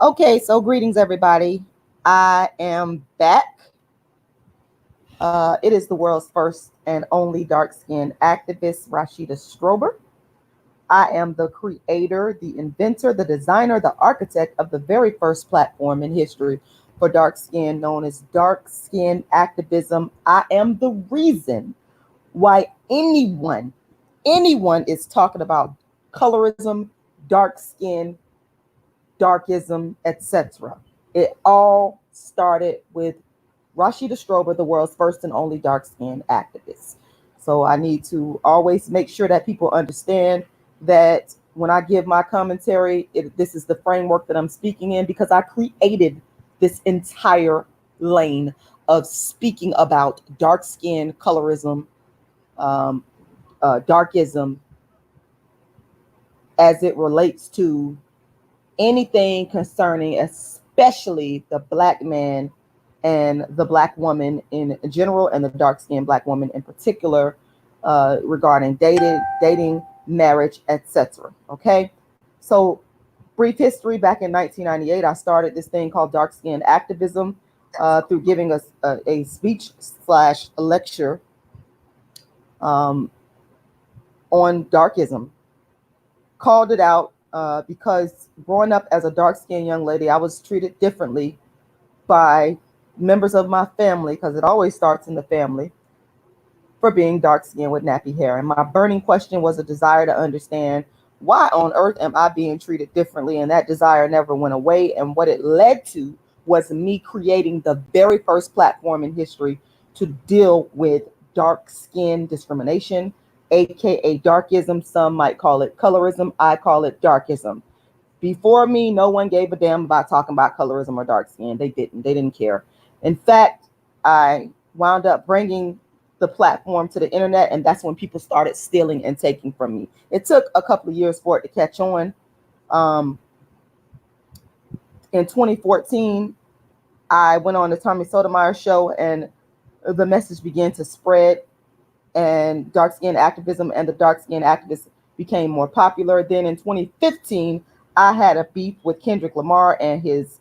Okay, so greetings, everybody. I am back. It is the world's first and only dark skinned activist, Rashida Strober. I am the creator, the inventor, the designer, the architect of the very first platform in history for dark skin, known as Dark Skin Activism. I am the reason why anyone is talking about colorism, dark skin, darkism, etc. It all started with Rashida Strober, the world's first and only dark skinned activist. So I need to always make sure that people understand that when I give my commentary, this is the framework that I'm speaking in because I created this entire lane of speaking about dark skin, colorism, um, darkism as it relates to anything concerning, especially the black man and the black woman in general, and the dark skinned black woman in particular, regarding dating, marriage, etc. Okay, so brief history. Back in 1998, I started this thing called dark skinned activism through giving us a speech slash a lecture um, on darkism. Called it out because growing up as a dark skinned young lady, I was treated differently by members of my family, because it always starts in the family, for being dark skinned with nappy hair. And my burning question was a desire to understand why on earth am I being treated differently? And that desire never went away. And what it led to was me creating the very first platform in history to deal with dark skin discrimination, aka darkism. Some might call it colorism. I call it darkism. Before me, no one gave a damn about talking about colorism or dark skin. They didn't. They didn't care. In fact, I wound up bringing the platform to the internet, and that's when people started stealing and taking from me. It took a couple of years for it to catch on. Um, in 2014, I went on the Tommy Sotomayor show, and the message began to spread, and dark skin activism and the dark skin activists became more popular. Then in 2015, I had a beef with Kendrick Lamar and his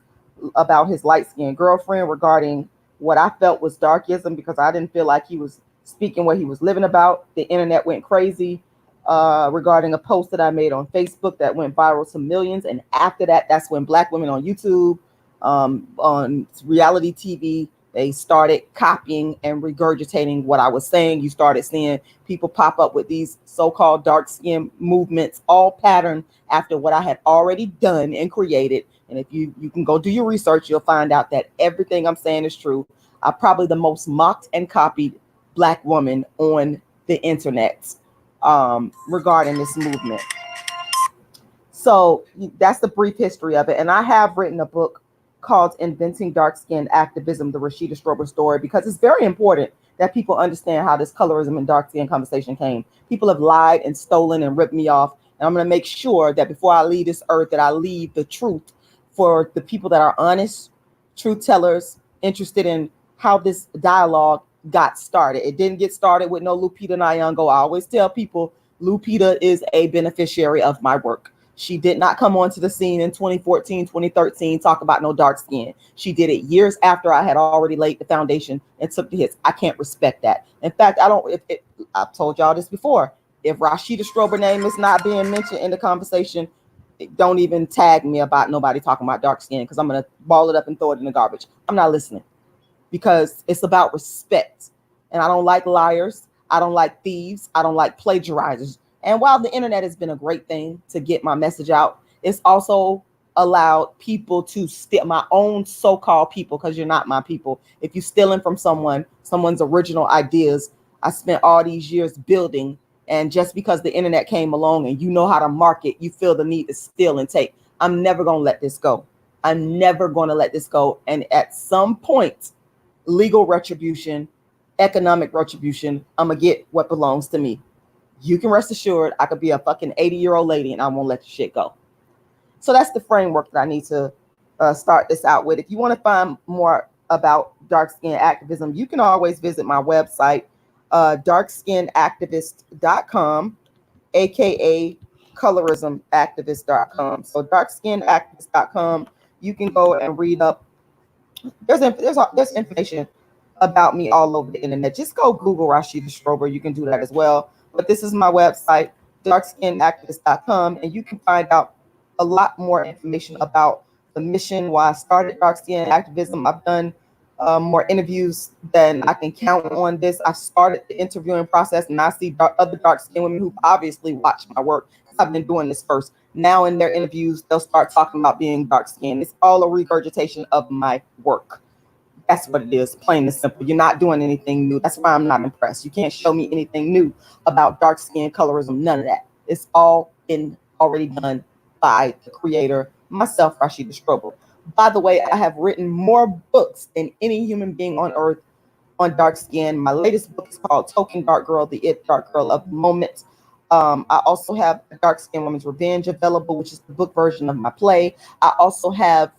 about his light skinned girlfriend regarding what I felt was darkism, because I didn't feel like he was speaking what he was living about. The internet went crazy regarding a post that I made on Facebook that went viral to millions. And after that, that's when black women on YouTube, on reality TV, they started copying and regurgitating what I was saying. You started seeing people pop up with these so-called dark skin movements, all patterned after what I had already done and created. And if you can go do your research, you'll find out that everything I'm saying is true. I'm probably the most mocked and copied black woman on the internet regarding this movement. So that's the brief history of it. And I have written a book called Inventing Dark Skin Activism, the Rashida Strober story, because it's very important that people understand how this colorism and dark skin conversation came. People have lied and stolen and ripped me off. And I'm going to make sure that before I leave this earth, that I leave the truth for the people that are honest, truth tellers, interested in how this dialogue got started. It didn't get started with no Lupita Nyong'o. I always tell people Lupita is a beneficiary of my work. She did not come onto the scene in 2014, 2013, talk about no dark skin. She did it years after I had already laid the foundation and took the hits. I can't respect that. In fact, I don't, I've told y'all this before. If Rashida Strober name is not being mentioned in the conversation, don't even tag me about nobody talking about dark skin, because I'm going to ball it up and throw it in the garbage. I'm not listening, because it's about respect. And I don't like liars. I don't like thieves. I don't like plagiarizers. And while the internet has been a great thing to get my message out, it's also allowed people to steal my own so-called people, because you're not my people. If you're stealing from someone's original ideas, I spent all these years building, and just because the internet came along and you know how to market, you feel the need to steal and take. I'm never going to let this go. I'm never going to let this go. And at some point, legal retribution, economic retribution, I'm going to get what belongs to me. You can rest assured I could be a fucking 80-year-old lady and I won't let the shit go. So that's the framework that I need to start this out with. If you want to find more about dark skin activism, you can always visit my website, darkskinactivist.com, aka colorismactivist.com. So darkskinactivist.com. You can go and read up. There's information about me all over the internet. Just go Google Rashida Strober. You can do that as well. But this is my website, darkskinactivist.com, and you can find out a lot more information about the mission, why I started dark skin activism. I've done more interviews than I can count on this. I started the interviewing process, and I see other dark skinned women who obviously watch my work. I've been doing this first. Now in their interviews, they'll start talking about being dark skinned. It's all a regurgitation of my work. That's what it is, plain and simple. You're not doing anything new. That's why I'm not impressed. You can't show me anything new about dark skin colorism, none of that. It's all been already done by the creator, myself, Rashida Strober. By the way, I have written more books than any human being on earth on dark skin. My latest book is called Token Dark Girl, the It Dark Girl of the Moment. I also have Dark Skin Woman's Revenge available, which is the book version of my play. I also have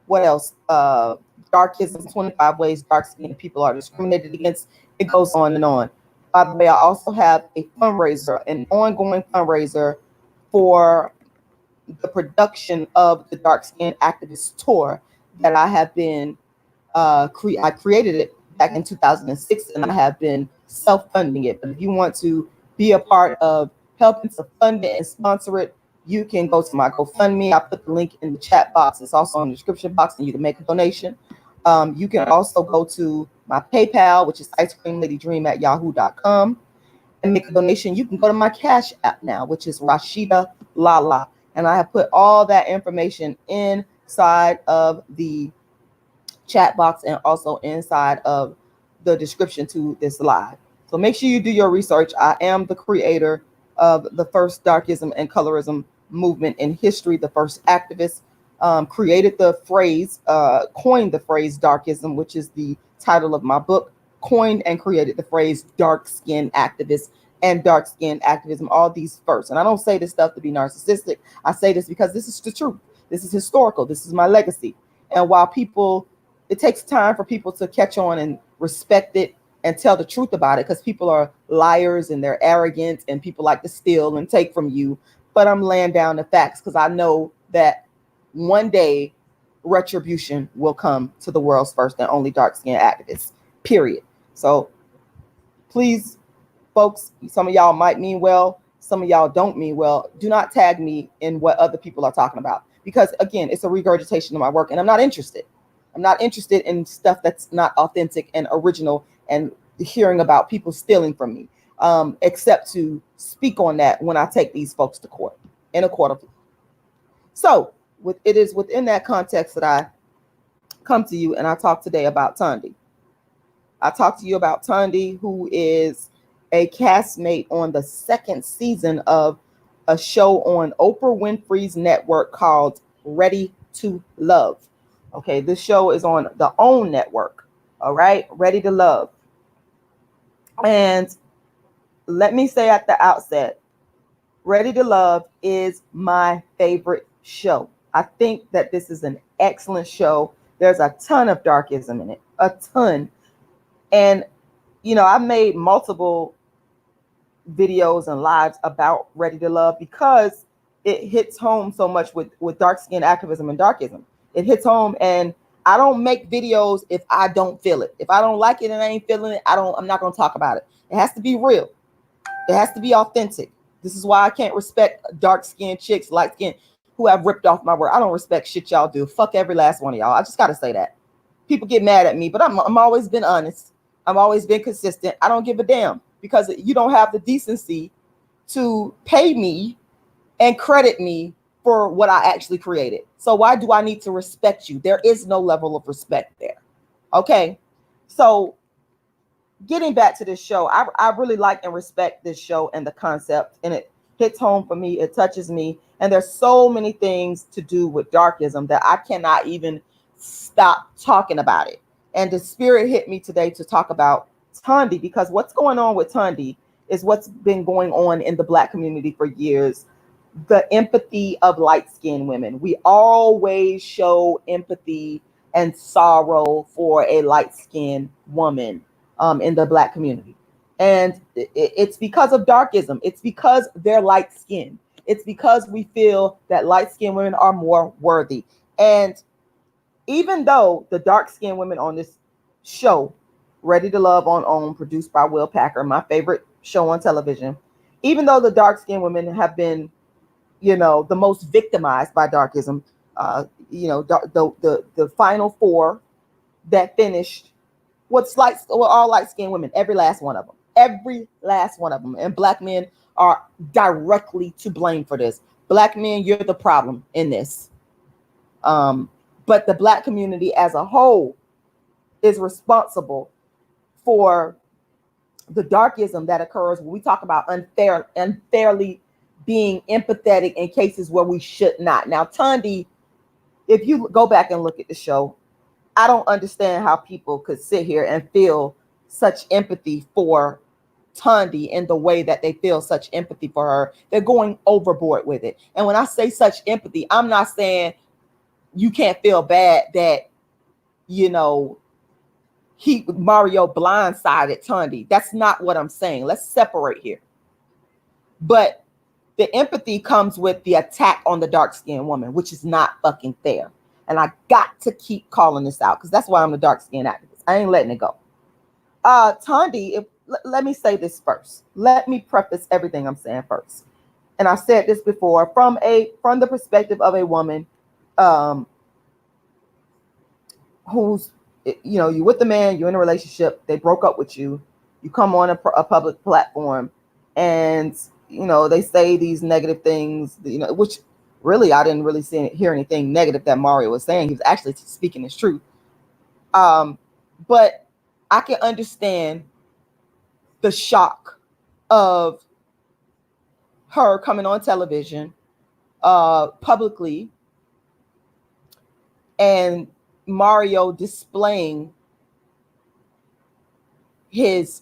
what else? Darkism, 25 Ways Dark Skinned People Are Discriminated Against. It goes on and on. By the way, I also have a fundraiser, an ongoing fundraiser for the production of the Dark Skin Activist Tour that I have been, I created it back in 2006, and I have been self-funding it. But if you want to be a part of helping to fund it and sponsor it, you can go to my GoFundMe. I put the link in the chat box. It's also in the description box, and you can make a donation. You can also go to my PayPal, which is icecreamladydream@yahoo.com, and make a donation. You can go to my Cash App now, which is Rashidalala. And I have put all that information inside of the chat box and also inside of the description to this live. So make sure you do your research. I am the creator of the first darkism and colorism movement in history, the first activist, created the phrase, coined the phrase darkism, which is the title of my book, coined and created the phrase dark skin activist and dark skin activism, all these first. And I don't say this stuff to be narcissistic. I say this because this is the truth. This is historical. This is my legacy. And while it takes time for people to catch on and respect it and tell the truth about it, because people are liars and they're arrogant and people like to steal and take from you. But I'm laying down the facts because I know that one day retribution will come to the world's first and only dark skinned activists, period. So please, folks, some of y'all might mean well, some of y'all don't mean well. Do not tag me in what other people are talking about, because again, it's a regurgitation of my work and I'm not interested. I'm not interested in stuff that's not authentic and original and hearing about people stealing from me, except to speak on that when I take these folks to court, in a court of law. So it is within that context that I come to you and I talk today about Tondy. I talk to you about Tondy, who is a castmate on the second season of a show on Oprah Winfrey's network called Ready to Love. Okay, this show is on the OWN network. All right, Ready to Love. And let me say at the outset, Ready to Love is my favorite show. I think that this is an excellent show. There's a ton of darkism in it, a ton. And, you know, I made multiple videos and lives about Ready to Love because it hits home so much with dark skin activism and darkism. It hits home, and I don't make videos if I don't feel it. If I don't like it and I ain't feeling it, I'm not going to talk about it. It has to be real. It has to be authentic. This is why I can't respect dark skinned chicks, light skinned, who have ripped off my work. I don't respect shit y'all do. Fuck every last one of y'all. I just got to say that. People get mad at me, but I'm always been honest. I've always been consistent. I don't give a damn, because you don't have the decency to pay me and credit me for what I actually created. So why do I need to respect you? There is no level of respect there. Okay. So getting back to this show, I really like and respect this show and the concept, and it hits home for me. It touches me. And there's so many things to do with darkism that I cannot even stop talking about it. And the spirit hit me today to talk about Tondy, because what's going on with Tondy is what's been going on in the Black community for years. The empathy of light-skinned women. We always show empathy and sorrow for a light-skinned woman in the Black community. And it's because of darkism. It's because they're light-skinned. It's because we feel that light-skinned women are more worthy. And even though the dark-skinned women on this show, Ready to Love on OWN, produced by Will Packer, my favorite show on television, even though the dark-skinned women have been, the most victimized by darkism, the final four that finished were all light-skinned women, every last one of them. And black men are directly to blame for this. Black men, you're the problem in this. But the black community as a whole is responsible for the darkism that occurs when we talk about unfairly being empathetic in cases where we should not. Now, Tondy, if you go back and look at the show, I don't understand how people could sit here and feel such empathy for Tondy in the way that they feel such empathy for her. They're going overboard with it. And when I say such empathy, I'm not saying you can't feel bad that, Mario blindsided Tondy. That's not what I'm saying. Let's separate here. But the empathy comes with the attack on the dark-skinned woman, which is not fucking fair. And I got to keep calling this out because that's why I'm a dark-skinned activist. I ain't letting it go. Tondy, let me say this first. Let me preface everything I'm saying first. And I've said this before from the perspective of a woman who's, you're with the man, you're in a relationship, they broke up with you, you come on a public platform, and they say these negative things, which really I didn't really hear anything negative that Mario was saying. He was actually speaking his truth. But I can understand the shock of her coming on television publicly and Mario displaying his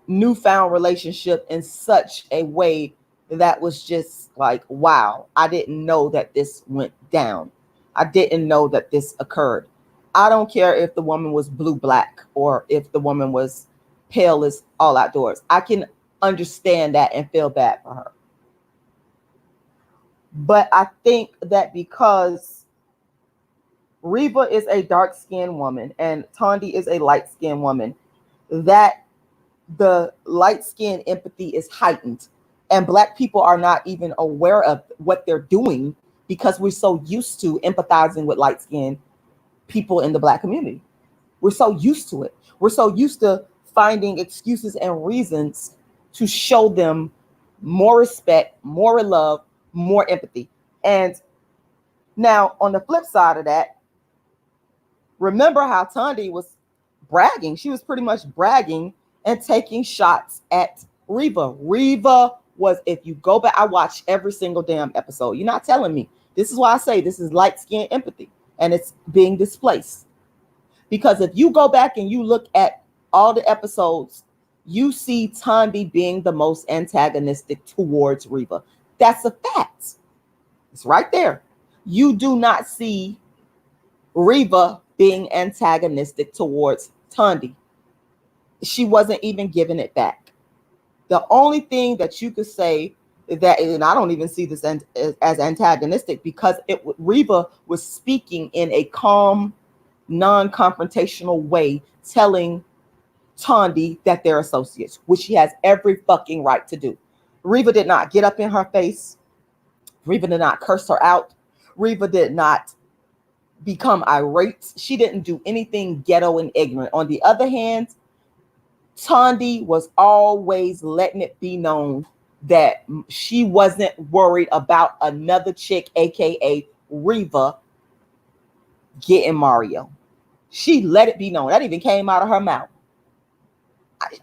newfound relationship in such a way that was just like, wow, I didn't know that this went down. I didn't know that this occurred. I don't care if the woman was blue black or if the woman was pale as all outdoors. I can understand that and feel bad for her. But I think that because Reva is a dark-skinned woman and Tondy is a light-skinned woman, that the light-skinned empathy is heightened. And black people are not even aware of what they're doing because we're so used to empathizing with light-skinned people in the black community. We're so used to it. We're so used to finding excuses and reasons to show them more respect, more love, more empathy. And now on the flip side of that, remember how Tondy was bragging. She was pretty much bragging and taking shots at Reva. Reva was, if you go back, I watched every single damn episode. You're not telling me. This is why I say this is light-skinned empathy and it's being displaced. Because if you go back and you look at all the episodes, you see Tondy being the most antagonistic towards Reva. That's a fact. It's right there. You do not see Reva being antagonistic towards Tondy. She wasn't even giving it back. The only thing that you could say that, and I don't even see this as antagonistic, because Reva was speaking in a calm, non-confrontational way, telling Tondy that they're associates, which she has every fucking right to do. Reva did not get up in her face. Reva did not curse her out. Reva did not become irate. She didn't do anything ghetto and ignorant. On the other hand, Tondy was always letting it be known that she wasn't worried about another chick, aka Reva, getting Mario. She let it be known. That even came out of her mouth.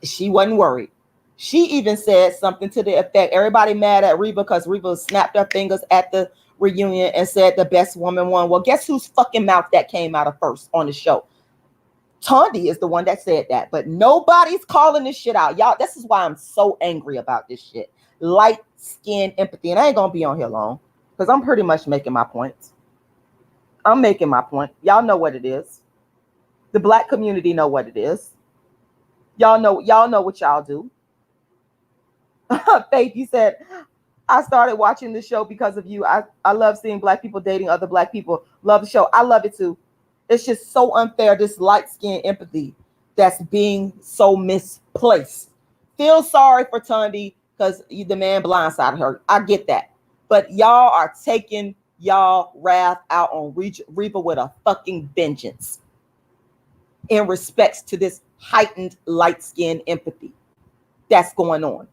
She wasn't worried. She even said something to the effect, everybody mad at Reva because Reva snapped her fingers at the reunion and said the best woman won. Well, guess whose fucking mouth that came out of first on the show? Tondy is the one that said that, but nobody's calling this shit out. Y'all, this is why I'm so angry about this shit. Light skin empathy. And I ain't gonna be on here long because I'm pretty much making my points. I'm making my point. Y'all know what it is. The black community know what it is. Y'all know what y'all do. Faith, you said, I started watching the show because of you. I love seeing black people dating other black people. Love the show. I love it too. It's just so unfair, this light-skinned empathy that's being so misplaced. Feel sorry for Tondy because the man blindsided her. I get that. But y'all are taking y'all wrath out on Reva with a fucking vengeance in respects to this heightened light-skinned empathy that's going on.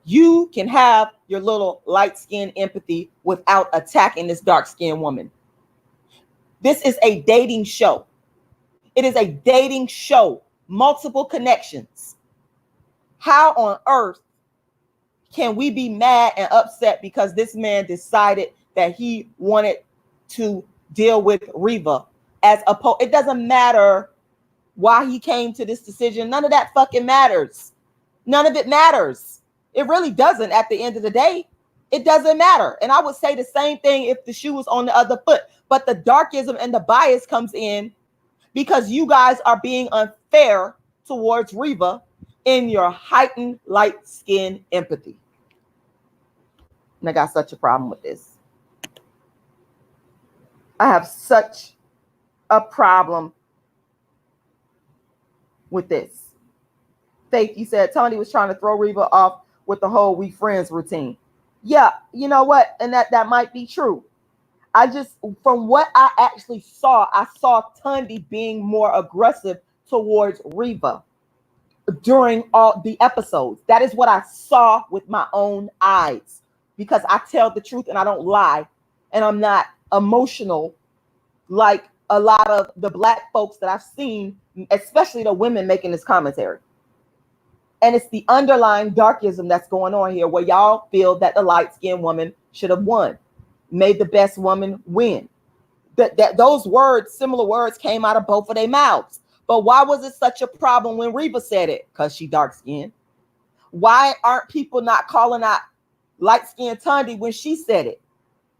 You can have your little light-skinned empathy without attacking this dark-skinned woman. This is a dating show. It is a dating show. Multiple connections. How on earth can we be mad and upset because this man decided that he wanted to deal with Reva as opposed? It doesn't matter why he came to this decision. None of that fucking matters. None of it matters. It really doesn't at the end of the day. It doesn't matter. And I would say the same thing if the shoe was on the other foot. But the darkism and the bias comes in because you guys are being unfair towards Reva in your heightened light-skinned empathy. And I got such a problem with this. I have such a problem with this. Faith, you said Tony was trying to throw Reva off with the whole we friends routine. Yeah, you know what? And that might be true. I just, from what I actually saw, I saw Tondy being more aggressive towards Reva during all the episodes. That is what I saw with my own eyes, because I tell the truth and I don't lie, and I'm not emotional like a lot of the black folks that I've seen, especially the women making this commentary. And it's the underlying darkism that's going on here, where y'all feel that the light-skinned woman should have won. Made the best woman win. That those words, similar words, came out of both of their mouths. But why was it such a problem when Reva said it? Because she dark-skinned. Why aren't people not calling out light-skinned Tondy when she said it?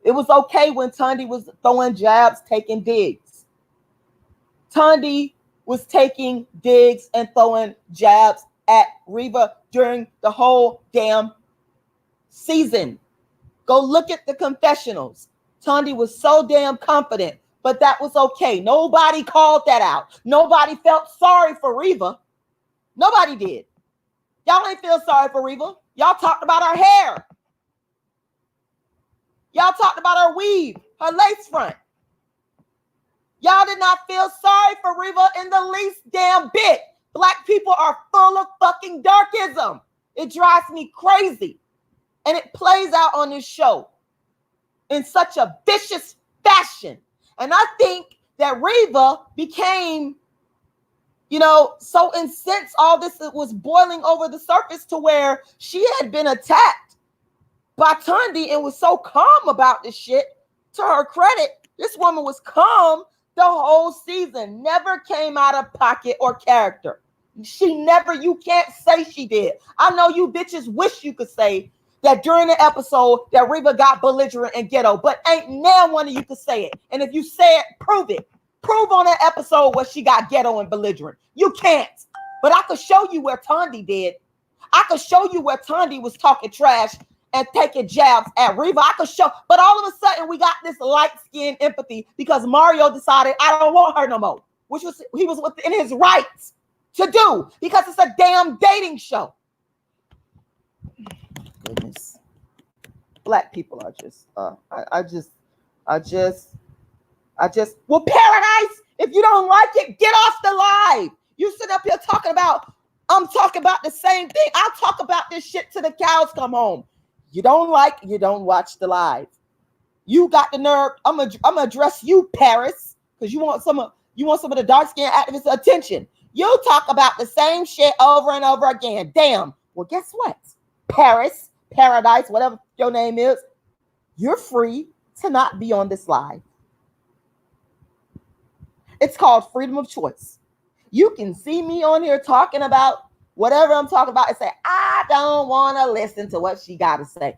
It was okay when Tondy was throwing jabs, taking digs. Tondy was taking digs and throwing jabs at Reva during the whole damn season. Go look at the confessionals. Tondy was so damn confident, but that was okay. Nobody called that out. Nobody felt sorry for Reva. Nobody did. Y'all ain't feel sorry for Reva. Y'all talked about her hair. Y'all talked about her weave, her lace front. Y'all did not feel sorry for Reva in the least damn bit. Black people are full of fucking darkism. It drives me crazy. And it plays out on this show in such a vicious fashion. And I think that Reva became, so incensed all this was boiling over the surface to where she had been attacked by Tondy and was so calm about this shit. To her credit, this woman was calm the whole season, never came out of pocket or character. You can't say she did. I know you bitches wish you could say that during the episode that Reva got belligerent and ghetto, but ain't now one of you could say it. And if you say it, prove it. Prove on that episode where she got ghetto and belligerent. You can't. But I could show you where Tondy did. I could show you where Tondy was talking trash and taking jabs at Reva. I could show, but all of a sudden we got this light-skinned empathy because Mario decided I don't want her no more, which was he was within his rights to do because it's a damn dating show. Goodness. Black people are just well, Paradise, if you don't like it, get off the live. You sit up here talking about, I'm talking about the same thing. I'll talk about this shit till the cows come home. You don't watch the live. You got the nerve. I'm gonna address you, Paris, because you want some of the dark-skinned activists' attention. You talk about the same shit over and over again. Damn. Well, guess what? Paradise, whatever your name is, you're free to not be on this live. It's called freedom of choice. You can see me on here talking about whatever I'm talking about and say, I don't want to listen to what she got to say.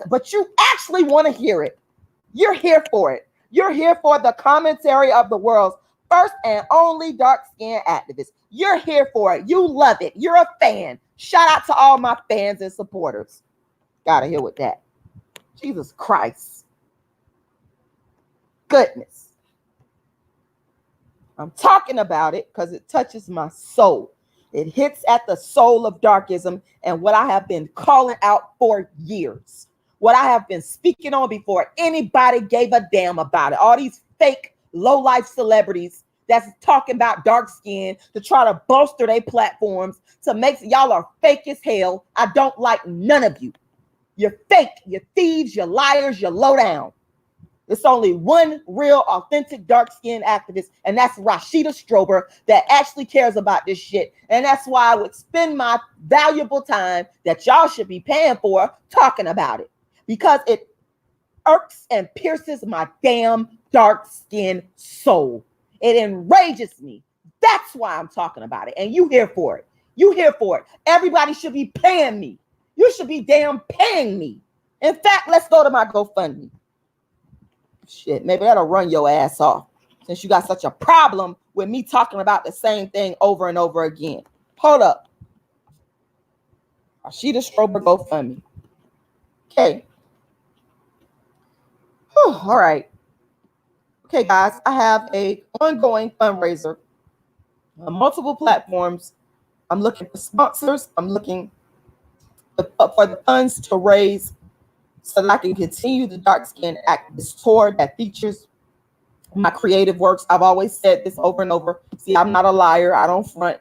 But you actually want to hear it. You're here for it. You're here for the commentary of the world's first and only dark-skinned activist. You're here for it. You love it. You're a fan. Shout out to all my fans and supporters. Gotta hear with that. Jesus Christ. Goodness. I'm talking about it because it touches my soul. It hits at the soul of darkism and what I have been calling out for years. What I have been speaking on before anybody gave a damn about it. All these fake low-life celebrities that's talking about dark skin to try to bolster their platforms to make y'all are fake as hell. I don't like none of you. You're fake, you're thieves, you're liars, you're low down. It's only one real, authentic, dark-skinned activist, and that's Rashida Strober that actually cares about this shit. And that's why I would spend my valuable time that y'all should be paying for talking about it, because it irks and pierces my damn dark-skinned soul. It enrages me. That's why I'm talking about it. And you here for it. You here for it. Everybody should be paying me. You should be damn paying me. In fact, let's go to my GoFundMe. Shit, maybe that'll run your ass off since you got such a problem with me talking about the same thing over and over again. Hold up. Rashida Strober GoFundMe. Okay. Whew, all right. Okay, guys, I have a ongoing fundraiser on multiple platforms. I'm looking for sponsors. I'm looking for the funds to raise so that I can continue the Dark Skin Activist tour that features my creative works. I've always said this over and over. See, I'm not a liar. I don't front.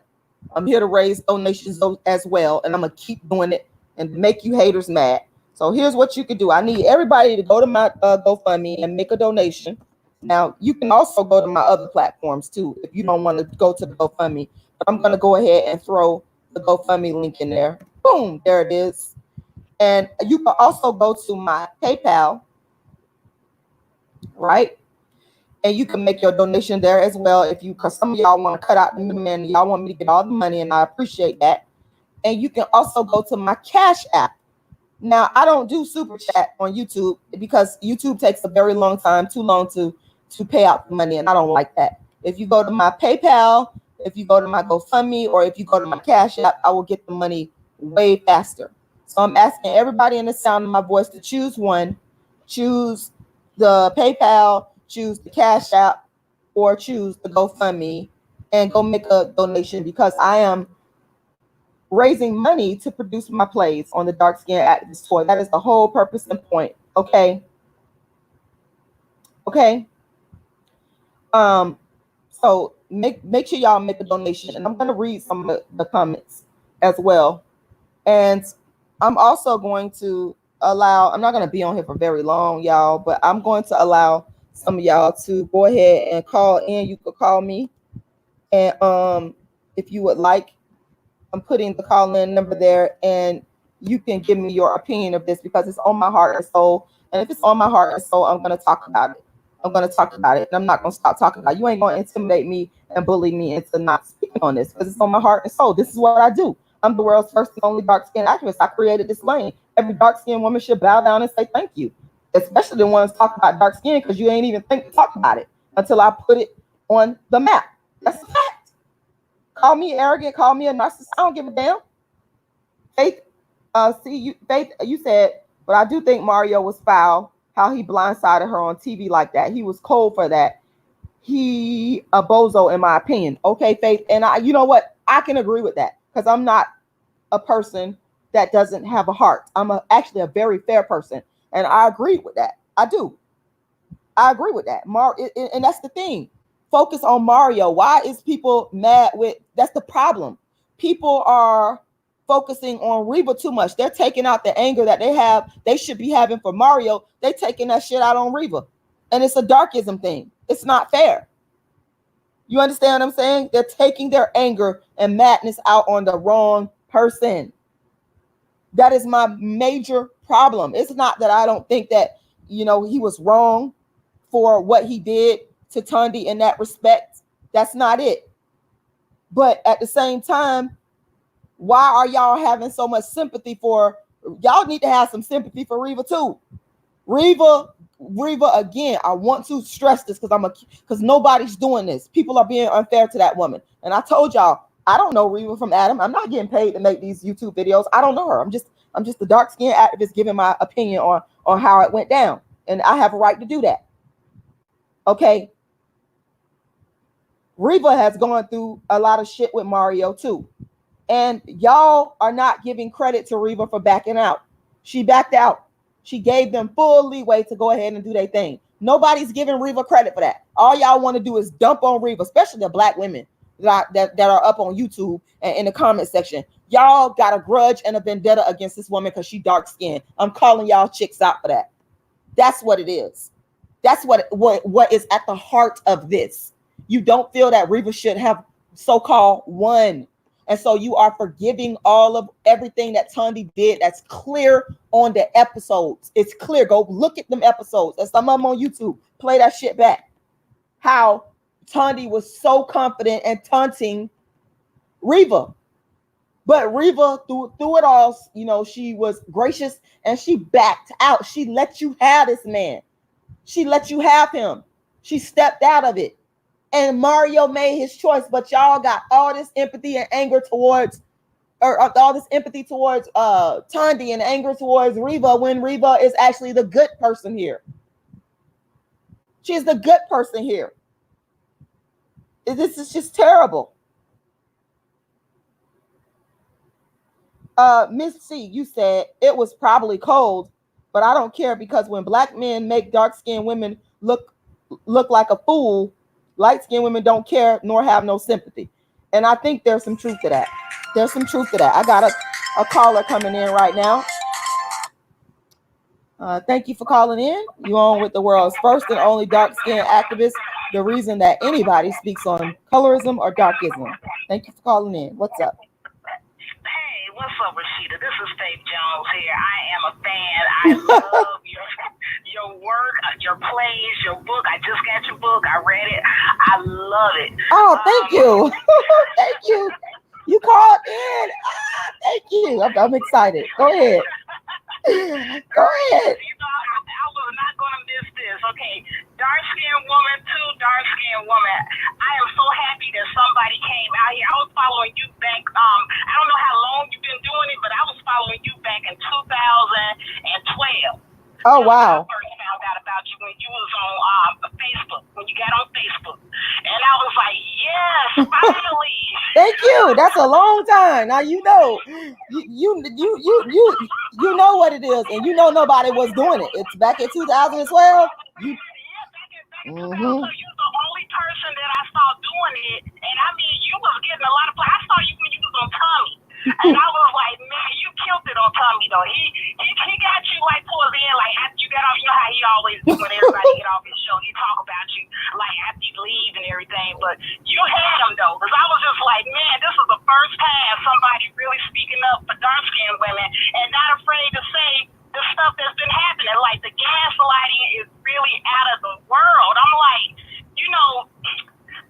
I'm here to raise donations as well, and I'm going to keep doing it and make you haters mad. So here's what you can do. I need everybody to go to my GoFundMe and make a donation. Now, you can also go to my other platforms, too, if you don't want to go to the GoFundMe. But I'm going to go ahead and throw the GoFundMe link in there. Boom, there it is. And you can also go to my PayPal, right? And you can make your donation there as well if you, because some of y'all want to cut out the middleman. Y'all want me to get all the money, and I appreciate that. And you can also go to my Cash App. Now, I don't do Super Chat on YouTube because YouTube takes a very long time, too long to pay out the money, and I don't like that. If you go to my PayPal, if you go to my GoFundMe, or if you go to my Cash App, I will get the money way faster. So I'm asking everybody in the sound of my voice to choose one, choose the PayPal, choose the Cash App, or choose the GoFundMe, and go make a donation, because I am raising money to produce my plays on the Dark Skin Activist Tour. That is the whole purpose and point. Okay. Okay. So make sure y'all make a donation, and I'm going to read some of the comments as well. And I'm also going to allow, I'm not going to be on here for very long, y'all, but I'm going to allow some of y'all to go ahead and call in. You could call me, and if you would like, I'm putting the call-in number there, and you can give me your opinion of this, because it's on my heart and soul. And if it's on my heart and soul, I'm going to talk about it. I'm going to talk about it, and I'm not going to stop talking about it. You ain't going to intimidate me and bully me into not speaking on this, because it's on my heart and soul. This is what I do. I'm the world's first and only dark-skinned activist. I created this lane. Every dark-skinned woman should bow down and say thank you, especially the ones talking about dark skin, because you ain't even think to talk about it until I put it on the map. That's a fact. Call me arrogant, call me a narcissist. I don't give a damn. Faith, Faith, you said, but I do think Mario was foul, how he blindsided her on TV like that. He was cold for that. He a bozo, in my opinion. Okay, Faith, and you know what? I can agree with that, because I'm not a person that doesn't have a heart. I'm actually a very fair person, and I agree with that. I do. I agree with that. And that's the thing. Focus on Mario. Why is people mad with? That's the problem. People are focusing on Reba too much. They're taking out the anger that they should be having for Mario. They're taking that shit out on Reba, and it's a darkism thing. It's not fair. You understand what I'm saying? They're taking their anger and madness out on the wrong person. That is my major problem. It's not that I don't think that, he was wrong for what he did to Tondy in that respect. That's not it. But at the same time, why are y'all having so much sympathy for? Y'all need to have some sympathy for Reba too. Reba, again, I want to stress this because nobody's doing this. People are being unfair to that woman. And I told y'all, I don't know Reba from Adam. I'm not getting paid to make these YouTube videos. I don't know her. I'm just I'm just a dark-skinned activist giving my opinion on how it went down. And I have a right to do that. Okay. Reva has gone through a lot of shit with Mario too. And y'all are not giving credit to Reva for backing out. She backed out. She gave them full leeway to go ahead and do their thing. Nobody's giving Reva credit for that. All y'all want to do is dump on Reva, especially the black women that are up on YouTube and in the comment section. Y'all got a grudge and a vendetta against this woman because she dark skinned. I'm calling y'all chicks out for that. That's what it is. That's what is at the heart of this. You don't feel that Reva should have so-called won. And so you are forgiving all of everything that Tondy did. That's clear on the episodes. It's clear. Go look at them episodes. There's some of them on YouTube. Play that shit back. How Tondy was so confident and taunting Reva. But Reva, through it all, you know, she was gracious and she backed out. She let you have this man. She let you have him. She stepped out of it. And Mario made his choice, but y'all got all this empathy and anger towards, or all this empathy towards Tondy and anger towards Reva when Reva is actually the good person here. She's the good person here. This is just terrible. Miss C, you said it was probably cold, but I don't care because when black men make dark-skinned women look like a fool, light-skinned women don't care nor have no sympathy. And I think there's some truth to that. There's some truth to that. I got a caller coming in right now. Thank you for calling in. You on with the world's first and only dark-skinned activist, the reason that anybody speaks on colorism or darkism. Thank you for calling in. What's up? Hey, what's up, Rashida? This is Faith Jones here. I am a fan. I love your work, your plays, your book. I just got your book. I read it. I love it. Oh, thank you. Thank you. You called in. Thank you. I'm excited. Go ahead. Go ahead. You know, I was not going to miss this. Okay, dark-skinned woman to dark-skinned woman. I am so happy that somebody came out here. I was following you back. I don't know how long you've been doing it, but I was following you back in 2012. Oh, wow. I first found out about you when you was on Facebook, when you got on Facebook. And I was like, yes, finally. Thank you. That's a long time. Now you know, you know what it is, and you know nobody was doing it. It's back in 2012. Back in 2012. So you was the only person that I saw doing it, and I mean, you was getting a lot of play. I saw you when you was on Tommy, and I was like, man, you killed it on Tommy though. He got you like towards the end, like after you got off. You know how he always do when everybody get off his show, he talk about you like after you leave and everything. But you had him though, because I was just like, man, this is the first time somebody really speaking up for dark-skinned women and not afraid to say the stuff that's been happening. Like the gaslighting is really out of the world. I'm like, you know,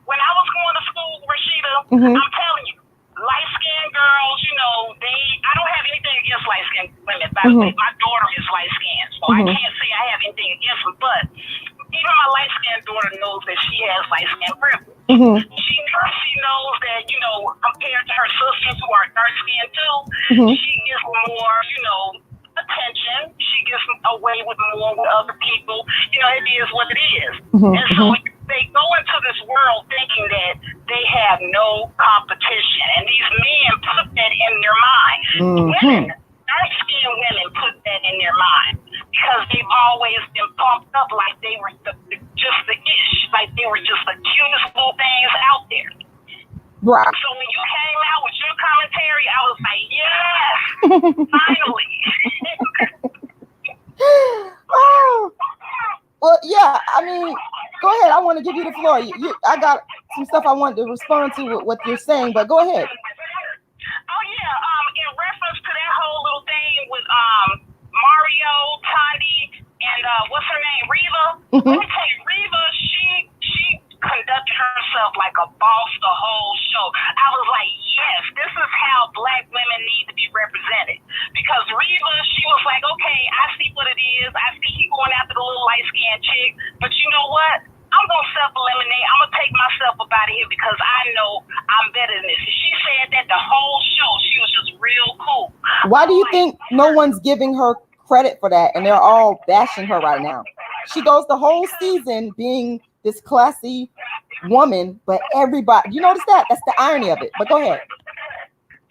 when I was going to school, Rashida, I'm telling you, light-skinned girls, you know, I don't have anything against light-skinned women. By the way, my daughter is light-skinned, so I can't say I have anything against them, but even my light-skinned daughter knows that she has light-skinned privilege. She knows that, you know, compared to her sisters who are dark-skinned too, she gets more, you know, attention. She gets away with more with other people. You know, it is what it is. And so they go into this world thinking that they have no competition. And these men put that in their mind. Women, dark-skinned women put that in their mind because they've always been pumped up like they were just the ish, like they were just the cutest little things out there. Right. So when you came out with your commentary, I was like, yes, finally. Oh. Well, yeah, I mean, go ahead. I want to give you the floor. I got some stuff I wanted to respond to with what you're saying, but go ahead. Oh, yeah. In reference to that whole little thing with Mario, Tondy, and what's her name, Reva? Let me tell you, Reva, she conducted herself like a boss the whole show. I was like, yes, this is how black women need to be represented. Because Reva, she was like, okay, I see what it is. I see he going after the little light-skinned chick. But you know what? I'm I'm gonna self-eliminate. I'm gonna take myself up out of here because I know I'm better than this. And she said that the whole show, she was just real cool. Why do you think no one's giving her credit for that, and they're all bashing her right now? She goes the whole season being this classy woman, but everybody, you notice that? That's the irony of it. But go ahead.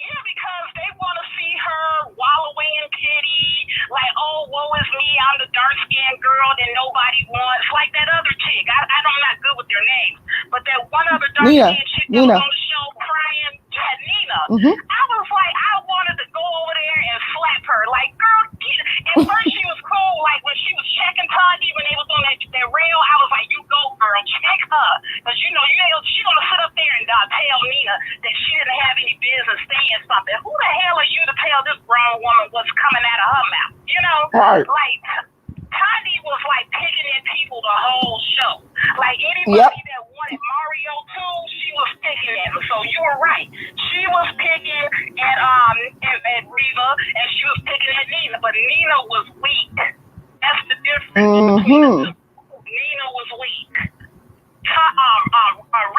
Yeah, because they want to see her wallowing in pity, like, oh, woe is me, I'm the dark-skinned girl that nobody wants. Like that other chick. I'm not good with their names, but that one other dark-skinned chick that was on the show crying, Nina. I was like, I wanted to go over there and slap her. Like, girl, at first she was cool. Like, when she was checking Tondy when they was on that rail, I was like, you go, girl, check her. Because, you know, she's going to sit up there and tell Nina that she didn't have any business saying something. Who the hell are you to tell this grown woman what's coming out of her mouth? You know? Right. Like, Tondy was, like, picking at people the whole show. Like, anybody that wanted Mario too, she was picking at him. So you were right. She was picking at Reva, and she was picking at Nina, but Nina was weak. That's the difference between the two. Nina was weak.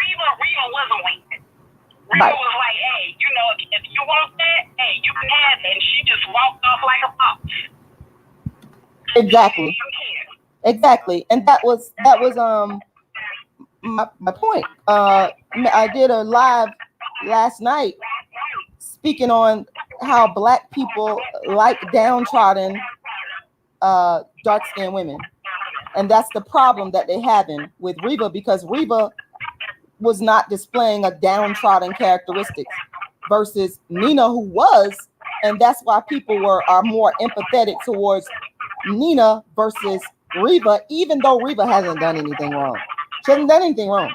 Reva wasn't weak. Reva was like, hey, you know, if you want that, hey, you can have it. And she just walked off like a fox. Exactly. And that was my point. I did a live last night speaking on how Black people like downtrodden dark-skinned women. And that's the problem that they're having with Reva, because Reva was not displaying a downtrodden characteristics versus Nina, who was, and that's why people are more empathetic towards Nina versus Reva, even though Reva hasn't done anything wrong. She hasn't done anything wrong.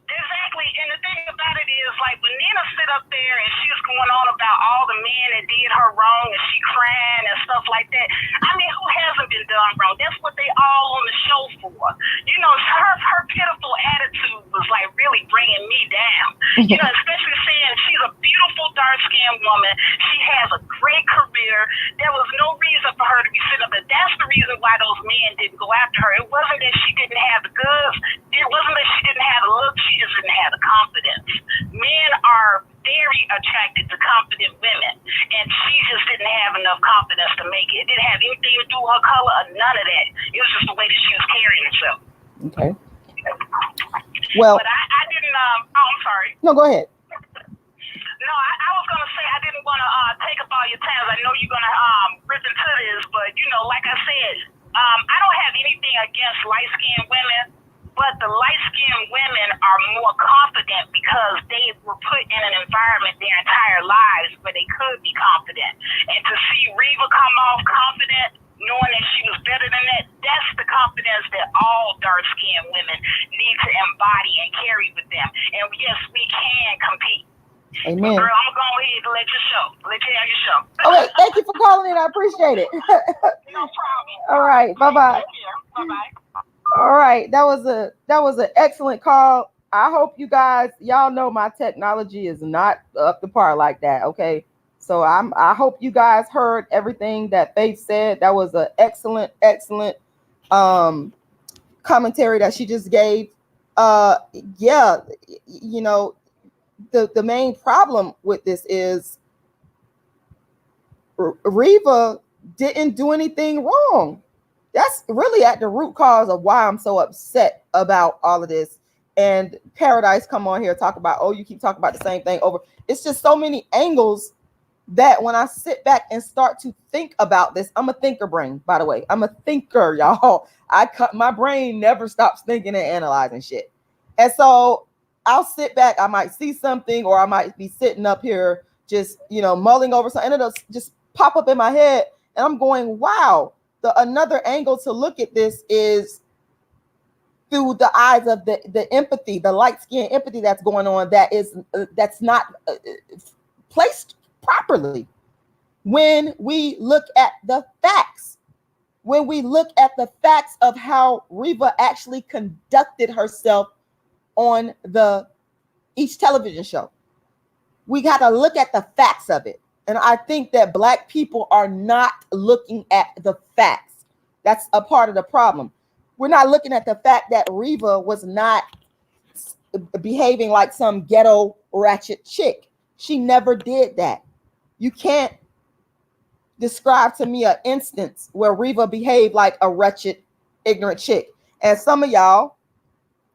Exactly. And the thing about it is, like, when Nina sit up there and she's going on about all the men that did her wrong and she crying and stuff like that, I mean, who hasn't been done wrong? That's what they all on the show for. You know, her pitiful attitude was, like, really bringing me down. You know, especially saying she's a beautiful dark-skinned woman. She has a great career. There was no reason for her to be sitting up there. That's the reason why those men didn't go after her. It wasn't that she didn't have the goods. It wasn't that she didn't have the look. She just didn't have the confidence. Men are very attracted to confident women, and she just didn't have enough confidence to make it. It didn't have anything to do with her color or none of that. It was just the way that she was carrying herself. Okay. Well, but I didn't. I'm sorry. No, go ahead. No, I was gonna say I didn't want to take up all your time. I know you're gonna rip into this, but you know, like I said, I don't have anything against light-skinned women, but the light-skinned women are more confident because they were put in an environment their entire lives where they could be confident. And to see Reva come off confident, knowing that she was better than that, that's the confidence that all dark-skinned women need to embody and carry with them. And yes, we can compete. Amen. Girl, I'm going to go ahead and let you have your show. Okay, thank you for calling in. I appreciate it. No problem. All right, bye-bye. Bye-bye. All right, that was an excellent call. I hope you guys, y'all know my technology is not up to par like that. Okay, so I hope you guys heard everything that Faith said. That was an excellent commentary that she just gave. Yeah, you know, the main problem with this is Reva didn't do anything wrong. That's really at the root cause of why I'm so upset about all of this. And Paradise come on here talk about, oh, you keep talking about the same thing over. It's just so many angles that when I sit back and start to think about this, I'm a thinker brain, by the way. I'm a thinker, y'all. My brain never stops thinking and analyzing shit. And so I'll sit back, I might see something, or I might be sitting up here just, you know, mulling over something, and it'll just pop up in my head. And I'm going, wow, another angle to look at this is through the eyes of the empathy, the light-skinned empathy that's going on, that's not placed properly. When we look at the facts, of how Reva actually conducted herself on each television show, we got to look at the facts of it. And I think that Black people are not looking at the facts. That's a part of the problem. We're not looking at the fact that Reva was not behaving like some ghetto ratchet chick. She never did that. You can't describe to me an instance where Reva behaved like a wretched, ignorant chick. And some of y'all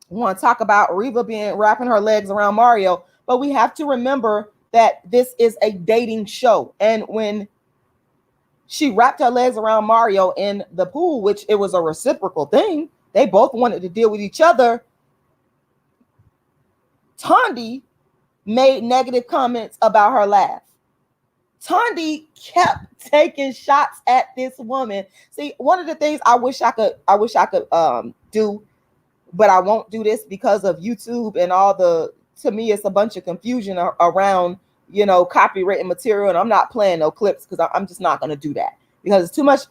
want to talk about Reva wrapping her legs around Mario, but we have to remember that this is a dating show. And when she wrapped her legs around Mario in the pool, which it was a reciprocal thing, they both wanted to deal with each other. Tondy made negative comments about her laugh. Tondy kept taking shots at this woman. See, one of the things I wish I could do, but I won't do this because of YouTube and all the, to me, it's a bunch of confusion around, you know, copywritten material. And I'm not playing no clips because I'm just not going to do that because it's too much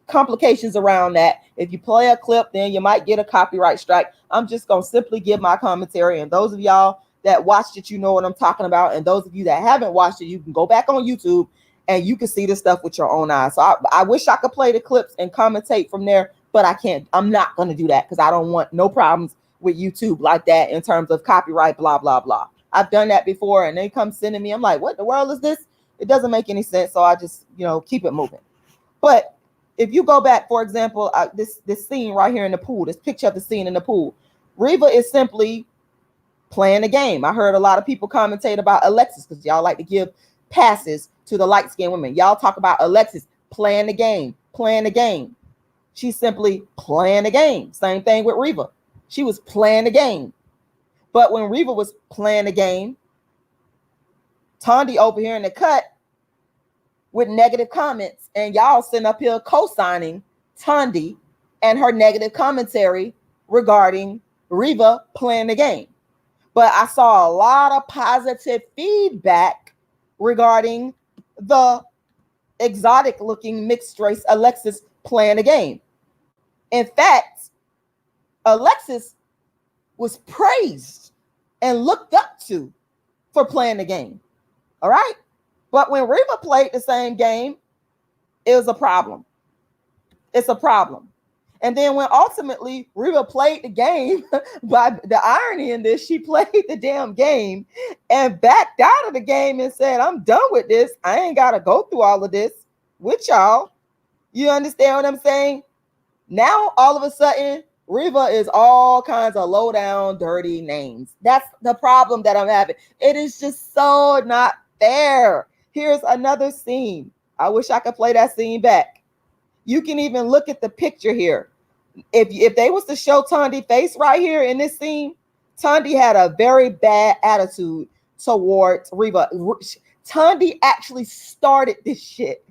complications around that. If you play a clip, then you might get a copyright strike. I'm just going to simply give my commentary. And those of y'all that watched it, you know what I'm talking about. And those of you that haven't watched it, you can go back on YouTube and you can see this stuff with your own eyes. So I wish I could play the clips and commentate from there, but I can't. I'm not going to do that because I don't want no problems with YouTube like that in terms of copyright, blah, blah, blah. I've done that before and they come sending me. I'm like, what in the world is this? It doesn't make any sense. So I just, you know, keep it moving. But if you go back, for example, this scene right here in the pool, this picture of the scene in the pool, Reva is simply playing the game. I heard a lot of people commentate about Alexis because y'all like to give passes to the light-skinned women. Y'all talk about Alexis playing the game, playing the game. She's simply playing the game. Same thing with Reva. She was playing the game. But when Reva was playing the game, Tondy over here in the cut with negative comments, and y'all sitting up here co-signing Tondy and her negative commentary regarding Reva playing the game. But I saw a lot of positive feedback regarding the exotic looking mixed race Alexis playing the game. In fact, Alexis was praised and looked up to for playing the game. All right. But when Reva played the same game, it was a problem. It's a problem. And then when ultimately Reva played the game, by the irony in this, she played the damn game and backed out of the game and said, I'm done with this. I ain't got to go through all of this with y'all. You understand what I'm saying? Now, all of a sudden, Reva is all kinds of low down, dirty names. That's the problem that I'm having. It is just so not fair. Here's another scene. I wish I could play that scene back. You can even look at the picture here. If they was to show Tondy's face right here in this scene, Tondy had a very bad attitude towards Reva. Tondy actually started this shit.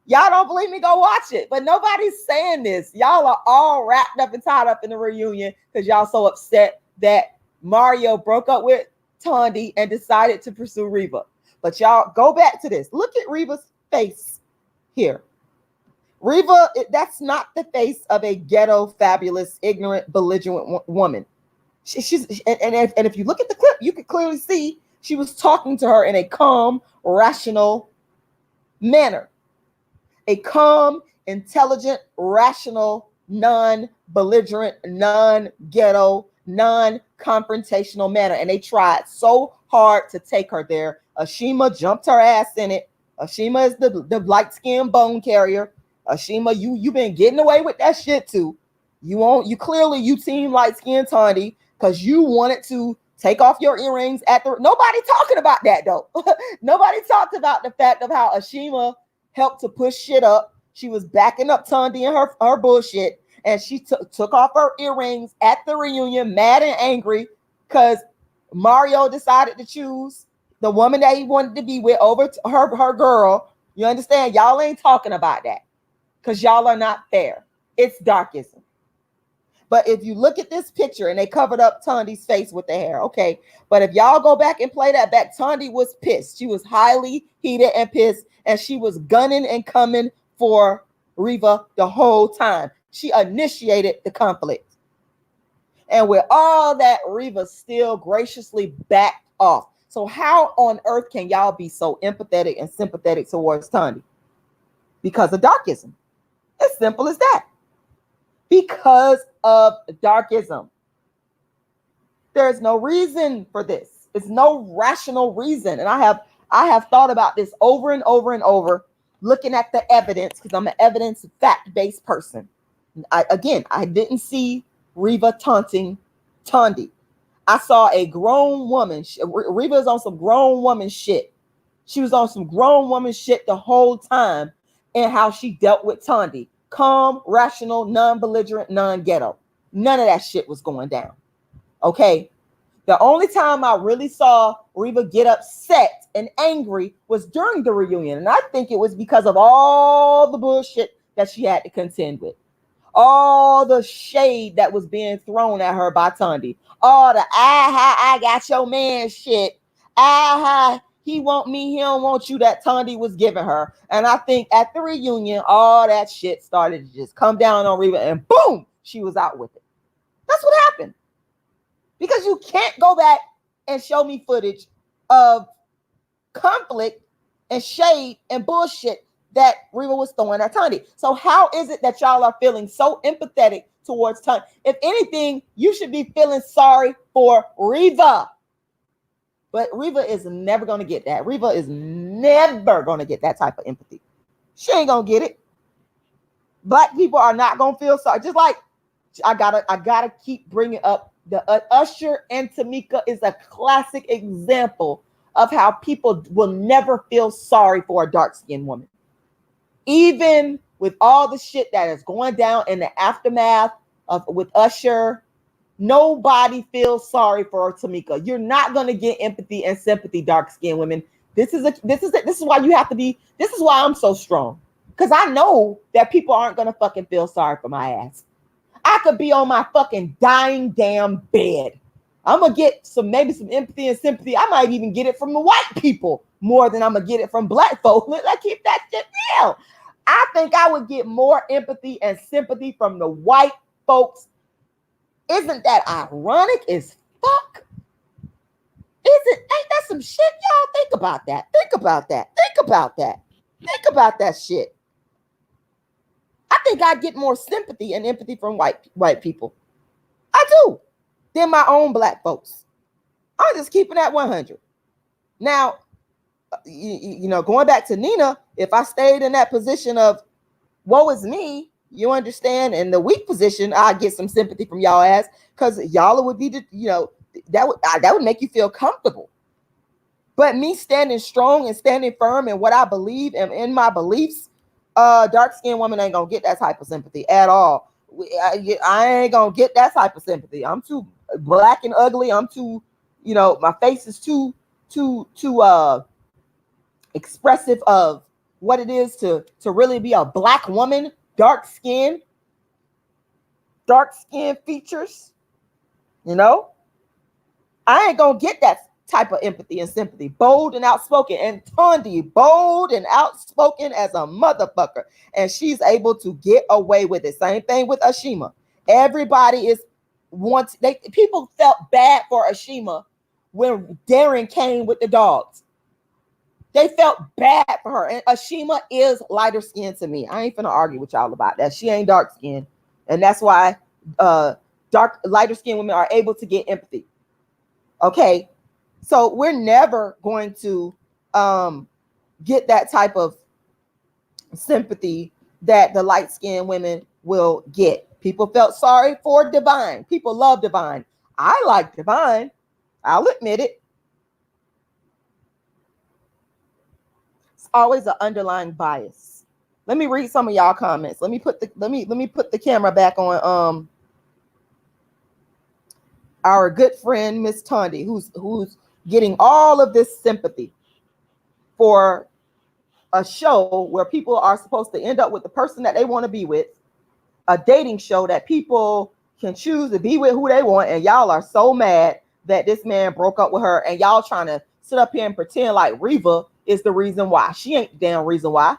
Y'all don't believe me? Go watch it. But nobody's saying this. Y'all are all wrapped up and tied up in the reunion because y'all so upset that Mario broke up with Tondy and decided to pursue Reva. But y'all go back to this. Look at Reva's face here. Reva, that's not the face of a ghetto, fabulous, ignorant, belligerent woman. If you look at the clip, you can clearly see she was talking to her in a calm, rational manner. A calm, intelligent, rational, non-belligerent, non-ghetto, non-confrontational manner. And they tried so hard to take her there. Ashima jumped her ass in it. Ashima is the light-skinned bone carrier. Ashima, you been getting away with that shit too. You clearly team light-skinned Tondy because you wanted to take off your earrings at the. Nobody talking about that though. Nobody talked about the fact of how Ashima helped to push shit up. She was backing up Tondy and her bullshit, and she took off her earrings at the reunion, mad and angry because Mario decided to choose the woman that he wanted to be with over her girl. You understand? Y'all ain't talking about that because y'all are not fair. It's Darkism. But if you look at this picture and they covered up Tondy's face with the hair, okay. But if y'all go back and play that back, Tondy was pissed. She was highly heated and pissed, and she was gunning and coming for Reva the whole time. She initiated the conflict. And with all that, Reva still graciously backed off. So how on earth can y'all be so empathetic and sympathetic towards Tondy? Because of Darkism. As simple as that. Because of darkism. There's no reason for this. It's no rational reason. And I have thought about this over and over and over, looking at the evidence, because I'm an evidence fact-based person. I didn't see Reva taunting Tondy. I saw a grown woman. Reva is on some grown woman shit. She was on some grown woman shit the whole time, and how she dealt with Tondy. Calm, rational, non-belligerent, non-ghetto. None of that shit was going down. Okay? The only time I really saw Reva get upset and angry was during the reunion. And I think it was because of all the bullshit that she had to contend with. All the shade that was being thrown at her by Tondy. All the, I got your man shit. He want me, he don't want you, that Tondy was giving her. And I think at the reunion, all that shit started to just come down on Reva, and boom, she was out with it. That's what happened. Because you can't go back and show me footage of conflict and shade and bullshit that Reva was throwing at Tondy. So how is it that y'all are feeling so empathetic towards Tondy? If anything, you should be feeling sorry for Reva. But Reva is never going to get that. Reva is never going to get that type of empathy. She ain't going to get it. Black people are not going to feel sorry. Just like I gotta keep bringing up the Usher and Tamika is a classic example of how people will never feel sorry for a dark-skinned woman. Even with all the shit that is going down in the aftermath of with Usher, nobody feels sorry for Tamika. You're not going to get empathy and sympathy, dark-skinned women. This is why you have to be. This is why I'm so strong, because I know that people aren't going to fucking feel sorry for my ass. I could be on my fucking dying damn bed. I'm gonna get maybe some empathy and sympathy. I might even get it from the white people more than I'm gonna get it from black folk. Let's keep that shit real. I think I would get more empathy and sympathy from the white folks. Isn't that ironic as fuck? Ain't that some shit, y'all? Think about that. Think about that. Think about that. Think about that shit. I think I'd get more sympathy and empathy from white people. I do. Than my own black folks. I'm just keeping that 100. Now, you know, going back to Nina, if I stayed in that position of woe is me, you understand, in the weak position, I'd get some sympathy from y'all ass, because y'all would be, that would make you feel comfortable. But me standing strong and standing firm in what I believe and in my beliefs, dark-skinned woman ain't gonna get that type of sympathy at all. I ain't gonna get that type of sympathy. I'm too black and ugly. I'm too, my face is too expressive of what it is to really be a black woman, dark skin features. I ain't gonna get that type of empathy and sympathy. Bold and outspoken, and Tondy, bold and outspoken as a motherfucker, and she's able to get away with it. Same thing with Ashima. Everybody people felt bad for Ashima when Darren came with the dogs. They felt bad for her, and Ashima is lighter skinned to me. I ain't finna argue with y'all about that. She ain't dark skinned, and that's why lighter skinned women are able to get empathy. Okay. So we're never going to get that type of sympathy that the light-skinned women will get. People felt sorry for Divine. People love Divine. I like Divine. I'll admit it. It's always an underlying bias. Let me read some of y'all comments. Let me put the camera back on our good friend Miss Tondy, who's getting all of this sympathy for a show where people are supposed to end up with the person that they want to be with, a dating show that people can choose to be with who they want, and y'all are so mad that this man broke up with her, and y'all trying to sit up here and pretend like Reva is the reason why. She ain't the damn reason why.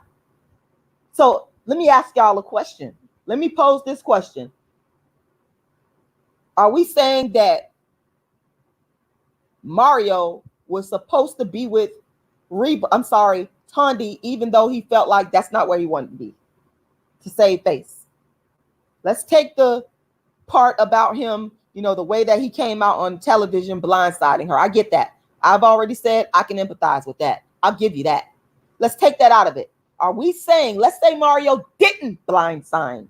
So let me ask y'all a question. Let me pose this question. Are we saying that Mario was supposed to be with Tondy, even though he felt like that's not where he wanted to be, to save face? Let's take the part about him, you know, the way that he came out on television blindsiding her. I get that. I've already said I can empathize with that. I'll give you that. Let's take that out of it. Are we saying, let's say Mario didn't blindside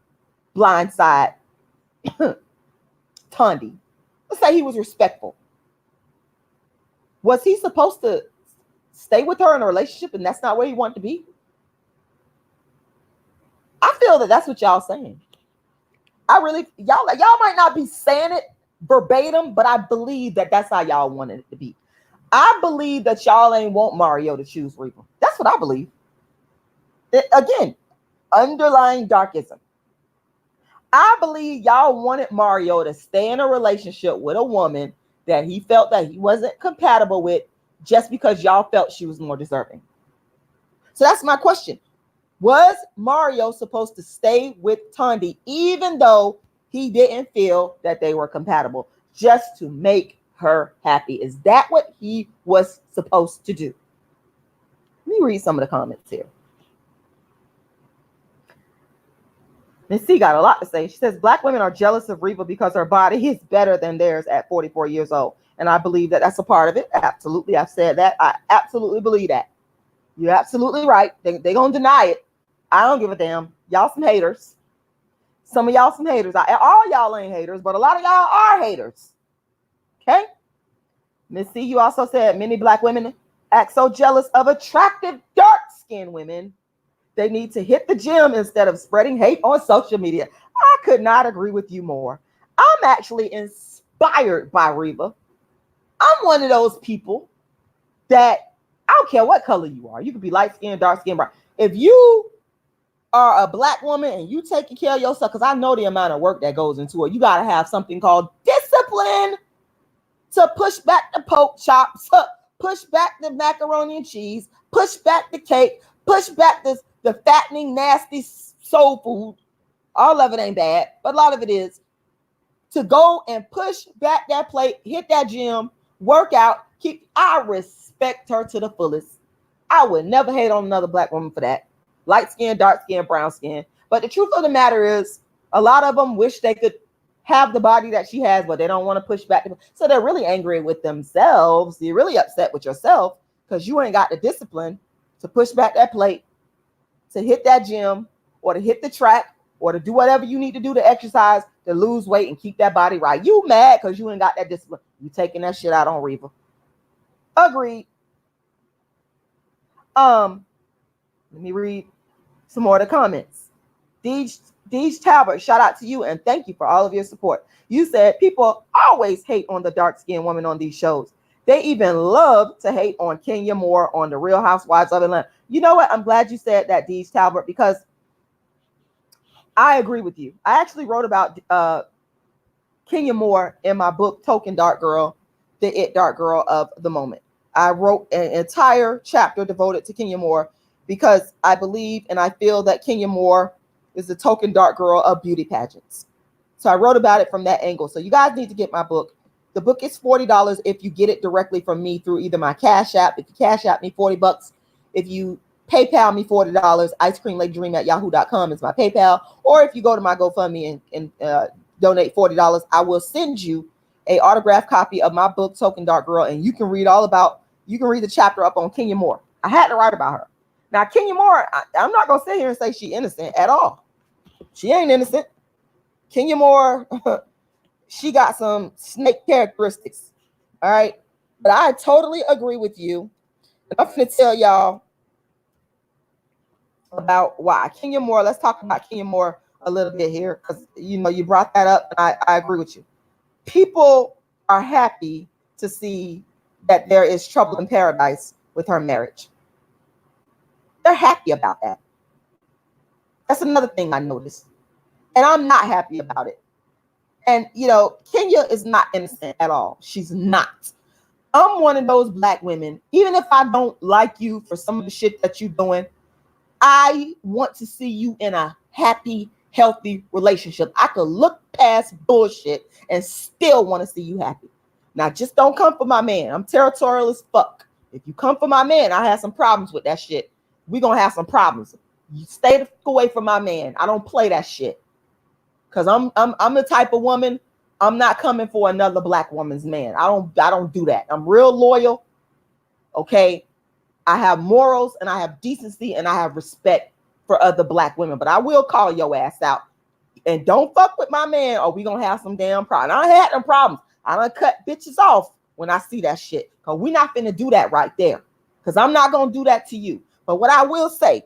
Tondy. Let's say he was respectful. Was he supposed to stay with her in a relationship and that's not where he wanted to be? I feel that that's what y'all saying. Y'all might not be saying it verbatim, but I believe that that's how y'all wanted it to be. I believe that y'all ain't want Mario to choose Reba. That's what I believe. Again, underlying darkism. I believe y'all wanted Mario to stay in a relationship with a woman that he felt that he wasn't compatible with just because y'all felt she was more deserving. So that's my question. Was Mario supposed to stay with Tondy even though he didn't feel that they were compatible, just to make her happy? Is that what he was supposed to do? Let me read some of the comments here. Miss C got a lot to say. She says, Black women are jealous of Reba because her body is better than theirs at 44 years old. And I believe that that's a part of it. Absolutely. I've said that. I absolutely believe that. You're absolutely right. They're going to deny it. I don't give a damn. Y'all some haters. Some of y'all some haters. All y'all ain't haters, but a lot of y'all are haters. Okay? Miss C, you also said many Black women act so jealous of attractive, dark-skinned women. They need to hit the gym instead of spreading hate on social media. I could not agree with you more. I'm actually inspired by Reba. I'm one of those people that I don't care what color you are. You could be light-skinned, dark-skinned, brown. If you are a Black woman and you taking care of yourself, because I know the amount of work that goes into it, you got to have something called discipline to push back the pork chops, push back the macaroni and cheese, push back the cake, push back the fattening, nasty soul food. All of it ain't bad, but a lot of it is. To go and push back that plate, hit that gym, work out, I respect her to the fullest. I would never hate on another Black woman for that. Light skin, dark skin, brown skin. But the truth of the matter is, a lot of them wish they could have the body that she has, but they don't want to push back. So they're really angry with themselves. You're really upset with yourself because you ain't got the discipline to push back that plate, to hit that gym, or to hit the track, or to do whatever you need to do to exercise, to lose weight and keep that body right. You mad because you ain't got that discipline. You taking that shit out on Reba. Agreed. Let me read some more of the comments. Deej Talbot, shout out to you and thank you for all of your support. You said people always hate on the dark-skinned woman on these shows. They even love to hate on Kenya Moore on the Real Housewives of Atlanta. You know what? I'm glad you said that, Deej Talbot, because I agree with you. I actually wrote about Kenya Moore in my book, Token Dark Girl, the It Dark Girl of the Moment. I wrote an entire chapter devoted to Kenya Moore because I believe and I feel that Kenya Moore is the token dark girl of beauty pageants. So I wrote about it from that angle. So you guys need to get my book. The book is $40 if you get it directly from me through either my Cash App. If you Cash App me $40, if you PayPal me $40, icecreamladydream@yahoo.com is my PayPal. Or if you go to my GoFundMe and donate $40, I will send you a autographed copy of my book, Token Dark Girl, and you can read the chapter up on Kenya Moore. I had to write about her. Now, Kenya Moore, I'm not going to sit here and say she's innocent at all. She ain't innocent. Kenya Moore, she got some snake characteristics. All right. But I totally agree with you. I'm going to tell y'all about why. Kenya Moore, let's talk about Kenya Moore a little bit here because, you brought that up and I agree with you. People are happy to see that there is trouble in paradise with her marriage. They're happy about that. That's another thing I noticed. And I'm not happy about it. And, Kenya is not innocent at all. She's not. I'm one of those Black women, even if I don't like you for some of the shit that you're doing, I want to see you in a happy, healthy relationship. I could look past bullshit and still want to see you happy. Now, just don't come for my man. I'm territorial as fuck. If you come for my man, I have some problems with that shit. We're going to have some problems. You stay away from my man. I don't play that shit. Because I'm the type of woman, I'm not coming for another black woman's man. I don't do that. I'm real loyal. Okay. I have morals and I have decency and I have respect for other black women. But I will call your ass out. And don't fuck with my man or we gonna have some damn problems. I had them problems. I done cut bitches off when I see that shit. Because we not finna do that right there. Because I'm not gonna do that to you. But what I will say,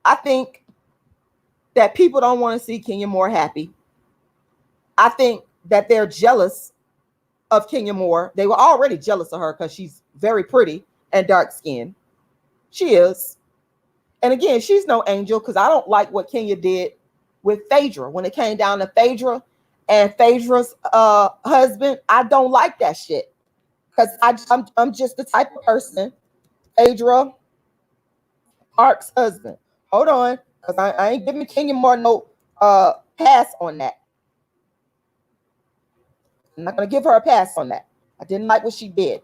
I think that people don't want to see Kenya Moore happy. I think that they're jealous of Kenya Moore. They were already jealous of her because she's very pretty and dark skinned. She is. And again, she's no angel because I don't like what Kenya did with Phaedra. When it came down to Phaedra and Phaedra's husband, I don't like that shit. Because I'm just the type of person, Phaedra Park's husband. Hold on, because I ain't giving Kenya Moore no pass on that. I'm not going to give her a pass on that. I didn't like what she did.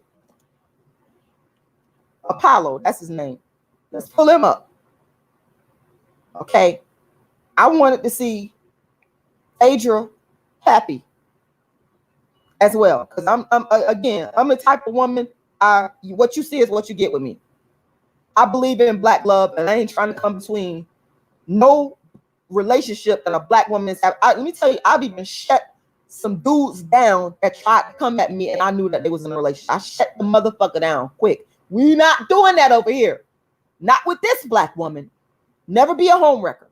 Apollo, that's his name. Let's pull him up. Okay. I wanted to see Phaedra happy as well. Because I'm the type of woman, what you see is what you get with me. I believe in black love, and I ain't trying to come between no relationship that a black woman is having. Let me tell you, I've even shut some dudes down that tried to come at me, and I knew that they was in a relationship. I shut the motherfucker down quick. We not doing that over here. Not with this black woman. Never be a homewrecker.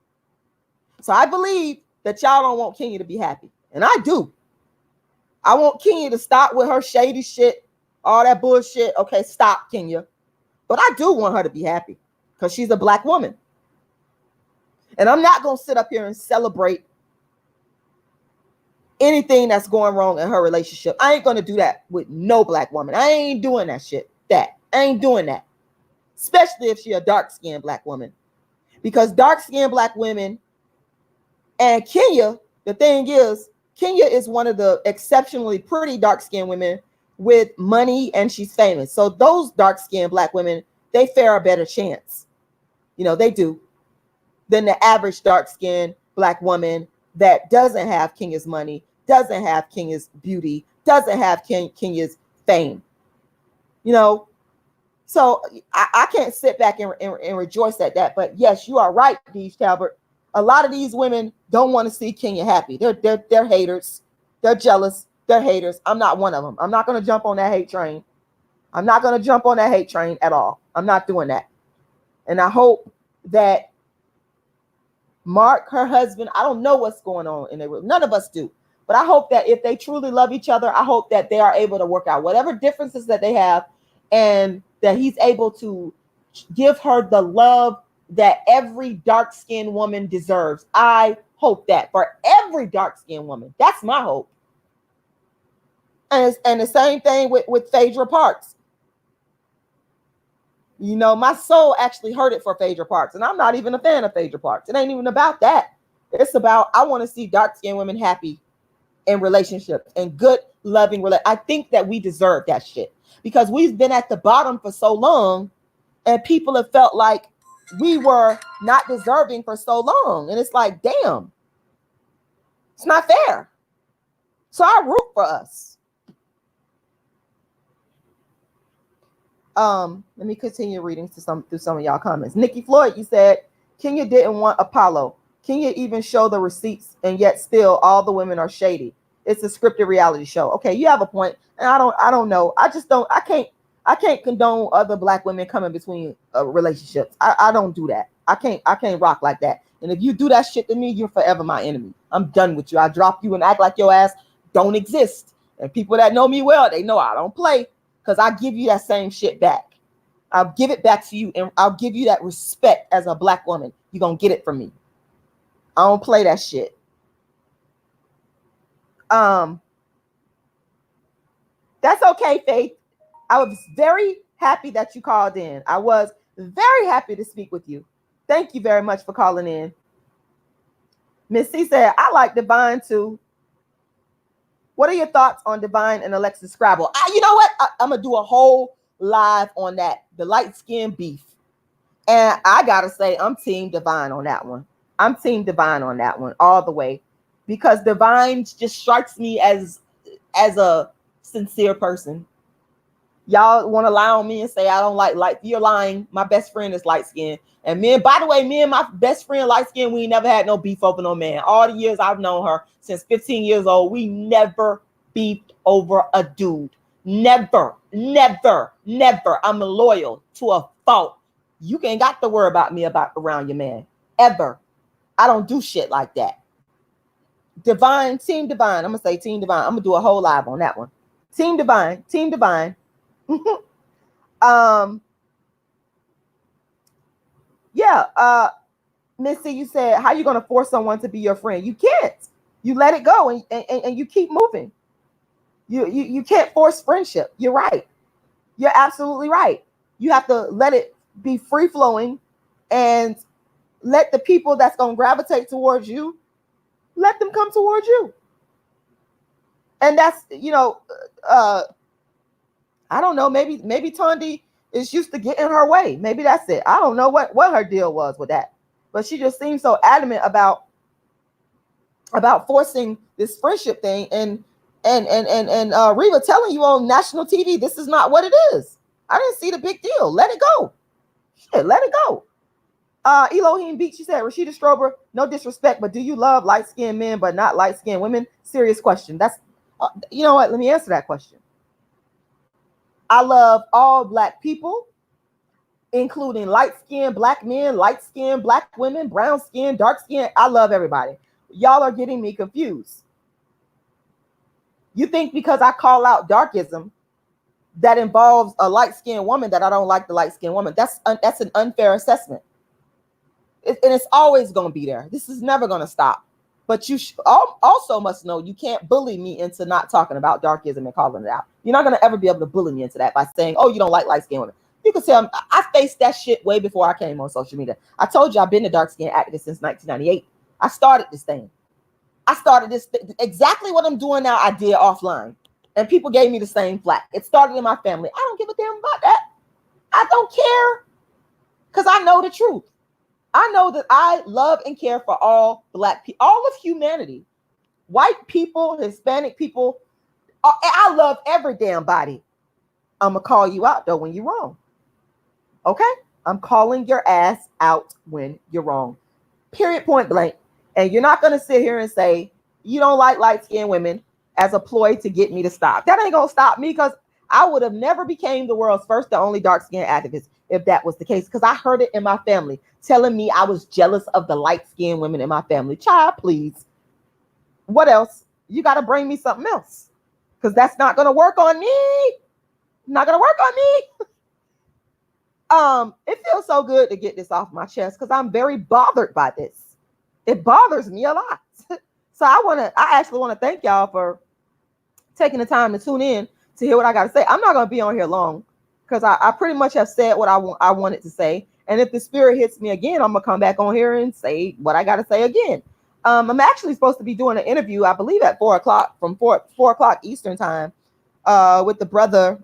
So I believe that y'all don't want Kenya to be happy. And I do. I want Kenya to stop with her shady shit, all that bullshit. Okay, stop, Kenya. But I do want her to be happy because she's a black woman. And I'm not going to sit up here and celebrate anything that's going wrong in her relationship. I ain't going to do that with no black woman. I ain't doing that shit. I ain't doing that. Especially if she a dark-skinned black woman. Because dark-skinned black women and Kenya, the thing is, Kenya is one of the exceptionally pretty dark-skinned women with money, and she's famous. So those dark-skinned black women, they fare a better chance. You know, they do. Than the average dark-skinned black woman that doesn't have Kenya's money, doesn't have Kenya's beauty, doesn't have Kenya's fame. You know, so I can't sit back and rejoice at that. But yes, you are right, Deej Talbert. A lot of these women don't want to see Kenya happy. They're haters. They're jealous. They're haters. I'm not one of them. I'm not going to jump on that hate train. I'm not going to jump on that hate train at all. I'm not doing that. And I hope that Mark, her husband, I don't know what's going on in their room. None of us do. But I hope that if they truly love each other, I hope that they are able to work out whatever differences that they have, and that he's able to give her the love that every dark-skinned woman deserves. I hope that for every dark-skinned woman. That's my hope. And the same thing with Phaedra Parks. You know, my soul actually hurted for Phaedra Parks, and I'm not even a fan of Phaedra Parks. It ain't even about that. It's about, I want to see dark-skinned women happy in relationships and good, loving relationships. I think that we deserve that shit because we've been at the bottom for so long, and people have felt like we were not deserving for so long. And it's like, damn, it's not fair. So I root for us. Let me continue reading through some of y'all comments. Nikki Floyd, you said Kenya didn't want Apollo. Kenya even showed the receipts, and yet still all the women are shady. It's a scripted reality show. Okay, you have a point. And I don't know. I can't condone other black women coming between relationships. I don't do that. I can't rock like that. And if you do that shit to me, you're forever my enemy. I'm done with you. I drop you and act like your ass don't exist. And people that know me well, they know I don't play. Because I give you that same shit back. I'll give it back to you, and I'll give you that respect as a black woman. You're going to get it from me. I don't play that shit. That's okay, Faith. I was very happy that you called in. I was very happy to speak with you. Thank you very much for calling in. Miss C said, I like Divine too. What are your thoughts on Divine and Alexis Scrabble? You know what? I'm going to do a whole live on that. The light skin beef. And I got to say, I'm Team Divine on that one. I'm Team Divine on that one all the way. because Divine just strikes me as a sincere person. Y'all want to lie on me and say I don't like light. You're lying. My best friend is light skinned. And by the way, me and my best friend light skinned, we never had no beef over no man. All the years I've known her, since 15 years old, we never beefed over a dude. Never, never, never. I'm loyal to a fault. You ain't got to worry about me around your man. Ever. I don't do shit like that. Divine, Team Divine. I'm going to say Team Divine. I'm going to do a whole live on that one. Team Divine. Team Divine. Missy, you said, how you going to force someone to be your friend? You can't. You let it go and you keep moving. You can't force friendship. You're right. You're absolutely right. You have to let it be free flowing and let the people that's going to gravitate towards you, let them come towards you. And that's, I don't know, maybe Tondy is used to getting her way. Maybe that's it. I don't know what her deal was with that. But she just seems so adamant about forcing this friendship thing and Reva telling you on national TV, this is not what it is. I didn't see the big deal. Let it go. Shit, let it go. Elohim Beach, she said, Rashida Strober, no disrespect, but do you love light-skinned men but not light-skinned women? Serious question. That's, you know what? Let me answer that question. I love all Black people, including light-skinned Black men, light-skinned Black women, brown-skinned, dark-skinned. I love everybody. Y'all are getting me confused. You think because I call out darkism that involves a light-skinned woman that I don't like the light-skinned woman? That's an unfair assessment. And it's always going to be there. This is never going to stop. But you also must know you can't bully me into not talking about darkism and calling it out. You're not going to ever be able to bully me into that by saying, oh, you don't like light-skinned women. You can tell I faced that shit way before I came on social media. I told you I've been a dark-skinned activist since 1998. I started this thing. Exactly what I'm doing now, I did offline. And people gave me the same flack. It started in my family. I don't give a damn about that. I don't care. Because I know the truth. I know that I love and care for all Black people, all of humanity. White people, Hispanic people. I love every damn body. I'm going to call you out, though, when you're wrong. Okay? I'm calling your ass out when you're wrong. Period, point blank. And you're not going to sit here and say, you don't like light-skinned women as a ploy to get me to stop. That ain't going to stop me, because I would have never became the world's first and only dark-skinned activist if that was the case, because I heard it in my family telling me I was jealous of the light-skinned women in my family. Child, please. What else? You got to bring me something else, because that's not going to work on me. Not going to work on me. It feels so good to get this off my chest, because I'm very bothered by this. It bothers me a lot. So I actually want to thank y'all for taking the time to tune in to hear what I got to say. I'm not going to be on here long, because I pretty much have said what I wanted to say. And if the spirit hits me again, I'm going to come back on here and say what I got to say again. I'm actually supposed to be doing an interview, I believe, at 4 o'clock, from 4 o'clock Eastern time, with the brother.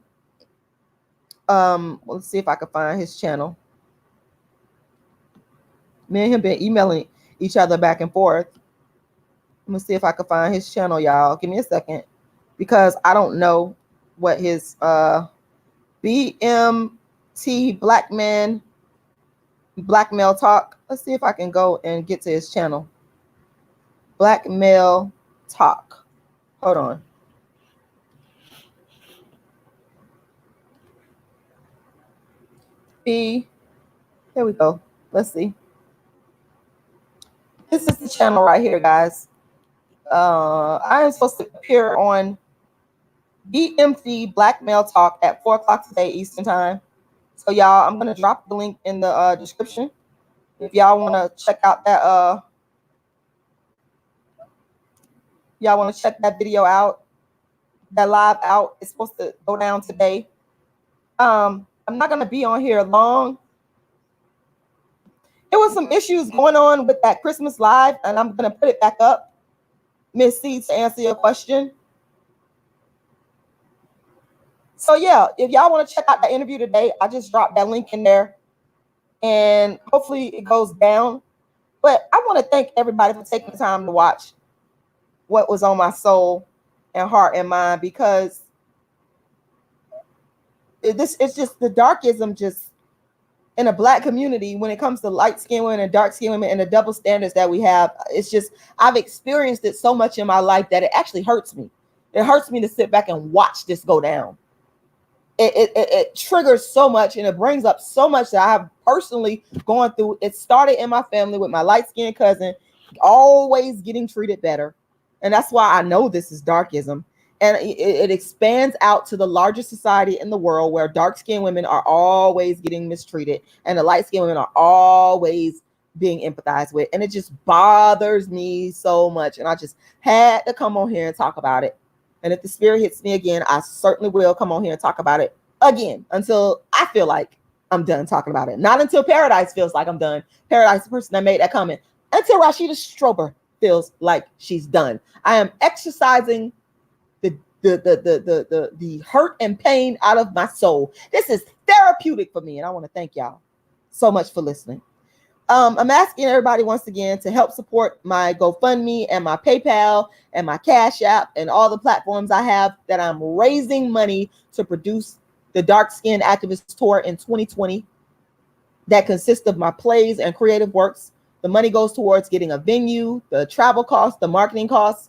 Let's see if I can find his channel. Me and him been emailing each other back and forth. Let me see if I can find his channel, y'all. Give me a second, because I don't know what his BMT Black Male Talk. Let's see if I can go and get to his channel. Black Male Talk. Hold on. Here we go. Let's see. This is the channel right here, guys. I am supposed to appear on BMT Black Male Talk at 4 o'clock today Eastern time. So y'all, I'm gonna drop the link in the description if y'all want to check out that y'all want to check that video out, that live out. It's supposed to go down today. I'm not gonna be on here long. There was some issues going on with that Christmas live, and I'm gonna put it back up, Miss C, to answer your question. So yeah, if y'all want to check out the interview today, I just dropped that link in there, and hopefully it goes down. But I want to thank everybody for taking the time to watch. what was on my soul and heart and mind, because it's just the darkism just in a Black community when it comes to light skinned women and dark skinned women and the double standards that we have. It's just, I've experienced it so much in my life that it actually hurts me. It hurts me to sit back and watch this go down. It triggers so much, and it brings up so much that I have personally gone through. It started in my family with my light-skinned cousin always getting treated better. And that's why I know this is darkism. And it expands out to the largest society in the world, where dark-skinned women are always getting mistreated and the light-skinned women are always being empathized with. And it just bothers me so much. And I just had to come on here and talk about it. And if the spirit hits me again, I certainly will come on here and talk about it again until I feel like I'm done talking about it. Not until Paradise feels like I'm done. Paradise, the person that made that comment. Until Rashida Strober feels like she's done. I am exercising the hurt and pain out of my soul. This is therapeutic for me, and I want to thank y'all so much for listening. I'm asking everybody once again to help support my GoFundMe and my PayPal and my Cash App and all the platforms I have that I'm raising money to produce the Dark Skin Activist Tour in 2020 that consists of my plays and creative works. The money goes towards getting a venue, the travel costs, the marketing costs,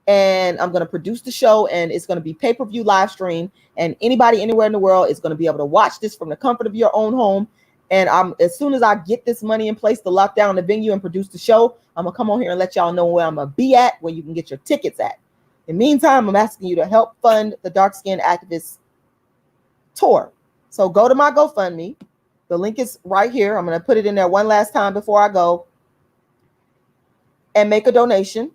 and I'm going to produce the show, and it's going to be pay-per-view live stream, and anybody anywhere in the world is going to be able to watch this from the comfort of your own home. And as soon as I get this money in place to lock down the venue and produce the show, I'm going to come on here and let y'all know where I'm going to be at, where you can get your tickets at. In the meantime, I'm asking you to help fund the Dark Skin Activist Tour. So go to my GoFundMe. The link is right here. I'm going to put it in there one last time before I go, and make a donation.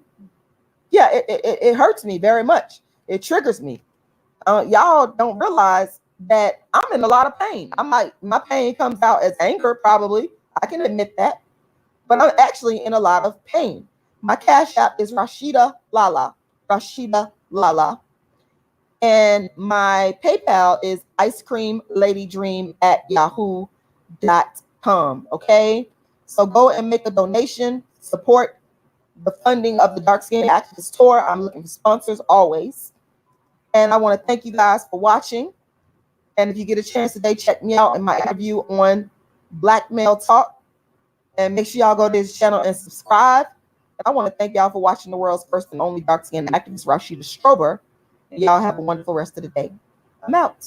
Yeah, it hurts me very much. It triggers me. Y'all don't realize that I'm in a lot of pain. My pain comes out as anger, probably. I can admit that. But I'm actually in a lot of pain. My Cash App is Rashidalala. Rashidalala. And my PayPal is icecreamladydream@yahoo.com. Okay? So go and make a donation. Support the funding of the Dark Skin Activist Tour. I'm looking for sponsors always. And I want to thank you guys for watching. And if you get a chance today, check me out in my interview on Black Male Talk. And make sure y'all go to this channel and subscribe. And I want to thank y'all for watching the world's first and only dark skinned activist, Rashida Strober. And y'all have a wonderful rest of the day. I'm out.